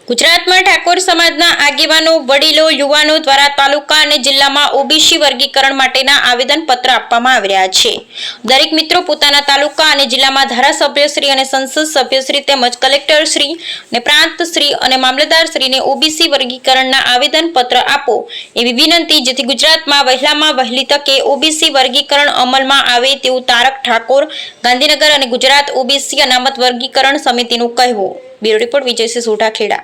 ગુજરાत में ठाकोर समाजना आगेवानो वडीलो युवानो द्वारा तालुका અને જિલ્લામાં ઓબીસી વર્ગીકરણ માટેના આવેદનપત્ર આપવામાં આવ્યા છે। દરેક મિત્રો પોતાના તાલુકા અને જિલ્લામાં ધારાસભ્યશ્રી અને સંસદ સભ્યશ્રી તેમજ કલેક્ટરશ્રી અને પ્રાંતશ્રી અને મામલતદારશ્રીને ઓબીસી વર્ગીકરણના આવેદનપત્ર આપો એવી વિનંતી, જેથી ગુજરાતમાં વહેલામાં વહેલી તકે ઓબીસી વર્ગીકરણ અમલમાં આવે તેવું તારક ઠાકોર, ગાંધીનગર અને ગુજરાત ઓબીસી અનામત વર્ગીકરણ સમિતિનું કહેવું। Bureau report Vijaysinh Sodha, Kheda.